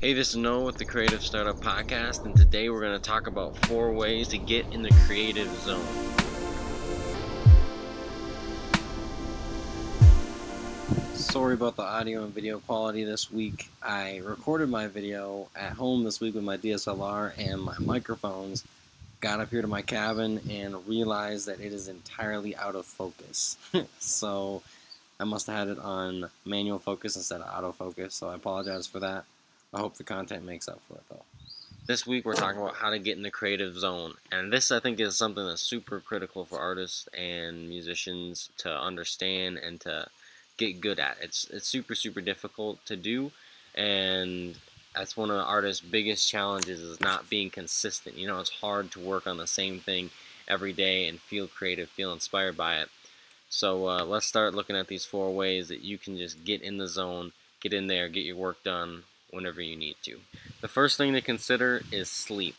Hey, this is Noah with the Creative Startup Podcast, and today we're going to talk about 4 ways to get in the creative zone. Sorry about the audio and video quality this week. I recorded my video at home this week with my DSLR and my microphones. Got up here to my cabin and realized that it is entirely out of focus. So I must have had it on manual focus instead of autofocus, so I apologize for that. I hope the content makes up for it though. This week we're talking about how to get in the creative zone, and this I think is something that's super critical for artists and musicians to understand and to get good at. It's super difficult to do, and that's one of the artists' biggest challenges is not being consistent. You know, it's hard to work on the same thing every day and feel creative, feel inspired by it. So let's start looking at these 4 ways that you can just get in the zone, get in there, get your work done whenever you need to. The first thing to consider is sleep.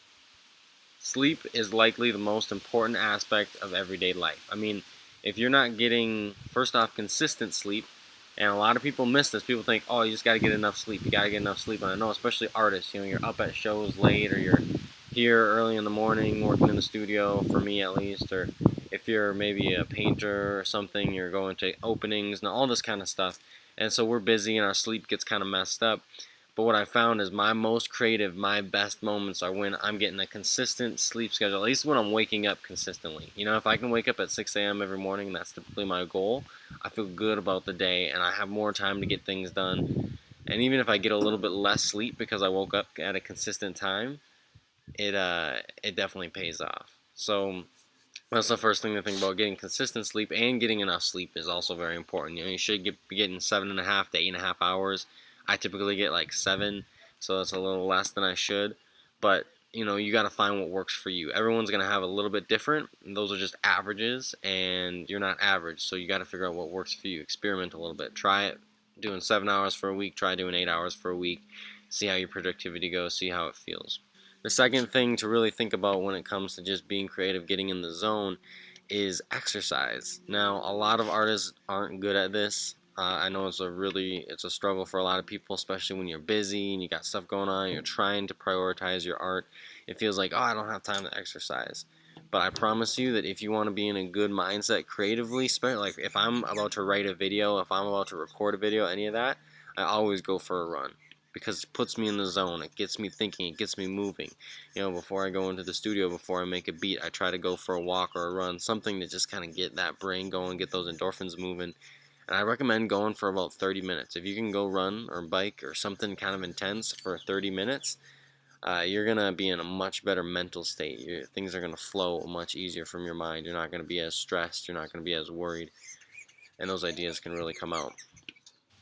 Sleep is likely the most important aspect of everyday life. I mean, if you're not getting, first off, consistent sleep, and a lot of people miss this. People think, oh, you just got to get enough sleep. You got to get enough sleep. And I know, especially artists, you know, you're up at shows late, or you're here early in the morning working in the studio, for me at least, or if you're maybe a painter or something, you're going to openings and all this kind of stuff. And so we're busy and our sleep gets kind of messed up. But what I found is my most creative, my best moments are when I'm getting a consistent sleep schedule, at least when I'm waking up consistently. You know, if I can wake up at 6 a.m. every morning, that's typically my goal, I feel good about the day and I have more time to get things done. And even if I get a little bit less sleep because I woke up at a consistent time, it definitely pays off. So that's the first thing to think about. Getting consistent sleep and getting enough sleep is also very important. You know, you should be getting 7.5 to 8.5 hours. I typically get like 7, so that's a little less than I should. But you know, you got to find what works for you. Everyone's gonna have a little bit different. And those are just averages, and you're not average, so you got to figure out what works for you. Experiment a little bit. Try it. Doing 7 hours for a week. Try doing 8 hours for a week. See how your productivity goes. See how it feels. The second thing to really think about when it comes to just being creative, getting in the zone, is exercise. Now, a lot of artists aren't good at this. I know it's a struggle for a lot of people, especially when you're busy and you got stuff going on, you're trying to prioritize your art. It feels like, oh, I don't have time to exercise. But I promise you that if you want to be in a good mindset creatively, like if I'm about to write a video, if I'm about to record a video, any of that, I always go for a run because it puts me in the zone. It gets me thinking. It gets me moving. You know, before I go into the studio, before I make a beat, I try to go for a walk or a run, something to just kind of get that brain going, get those endorphins moving. And I recommend going for about 30 minutes. If you can go run or bike or something kind of intense for 30 minutes, you're going to be in a much better mental state. Things are going to flow much easier from your mind. You're not going to be as stressed. You're not going to be as worried. And those ideas can really come out.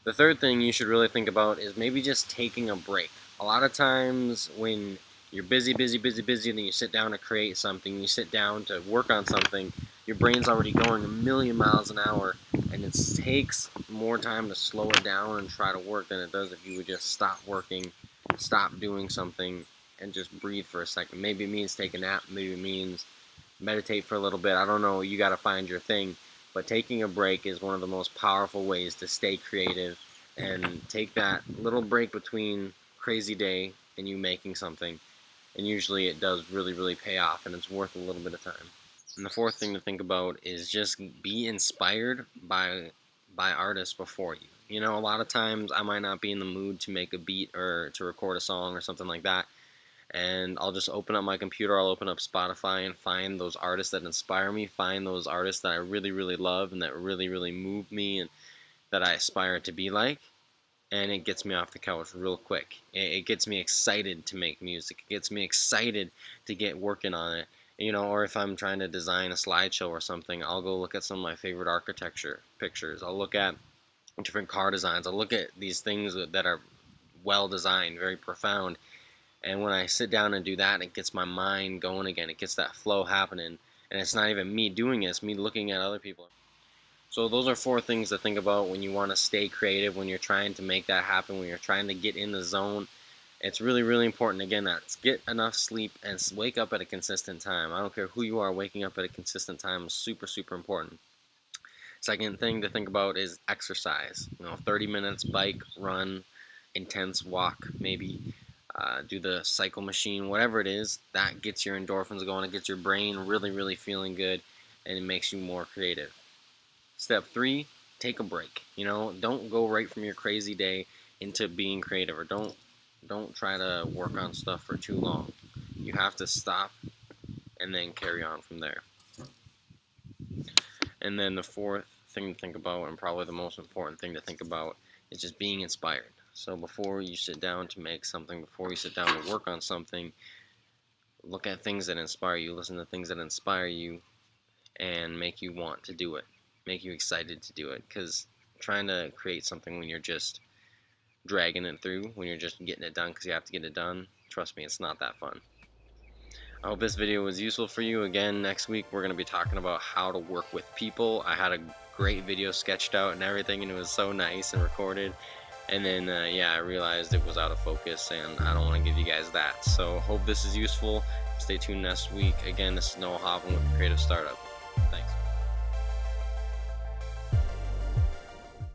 The third thing you should really think about is maybe just taking a break. A lot of times when you're busy, and then you sit down to create something, you sit down to work on something, your brain's already going a million miles an hour, and it takes more time to slow it down and try to work than it does if you would just stop working, stop doing something, and just breathe for a second. Maybe it means take a nap, maybe it means meditate for a little bit. I don't know, you got to find your thing. But taking a break is one of the most powerful ways to stay creative and take that little break between crazy day and you making something. And usually it does really pay off, and it's worth a little bit of time. And the fourth thing to think about is just be inspired by artists before you. You know, a lot of times I might not be in the mood to make a beat or to record a song or something like that. And I'll just open up my computer, I'll open up Spotify and find those artists that inspire me, find those artists that I really love and that really move me and that I aspire to be like, and it gets me off the couch real quick. It gets me excited to make music. It gets me excited to get working on it. You know, or if I'm trying to design a slideshow or something, I'll go look at some of my favorite architecture pictures. I'll look at different car designs. I'll look at these things that are well designed, very profound. And when I sit down and do that, it gets my mind going again. It gets that flow happening. And it's not even me doing it, it's me looking at other people. So those are 4 things to think about when you want to stay creative, when you're trying to make that happen, when you're trying to get in the zone. It's really important, again, that's get enough sleep and wake up at a consistent time. I don't care who you are, waking up at a consistent time is super important. Second thing to think about is exercise. You know, 30 minutes, bike, run, intense walk, maybe. do the cycle machine, whatever it is, that gets your endorphins going, it gets your brain really feeling good, and it makes you more creative. Step 3, take a break. Don't go right from your crazy day into being creative, or don't try to work on stuff for too long. You have to stop and then carry on from there. And then the 4th thing to think about, and probably the most important thing to think about, is just being inspired. So before you sit down to make something, before you sit down to work on something, look at things that inspire you, listen to things that inspire you, and make you want to do it, make you excited to do it. Because trying to create something when you're just dragging it through, when you're just getting it done because you have to get it done, trust me, it's not that fun. I hope this video was useful for you. Again, next week we're going to be talking about how to work with people. I had a great video sketched out and everything, and it was so nice and recorded. And then, yeah, I realized it was out of focus, and I don't want to give you guys that. So, hope this is useful. Stay tuned next week. Again, this is Noah Hoffman with Creative Startup. Thanks.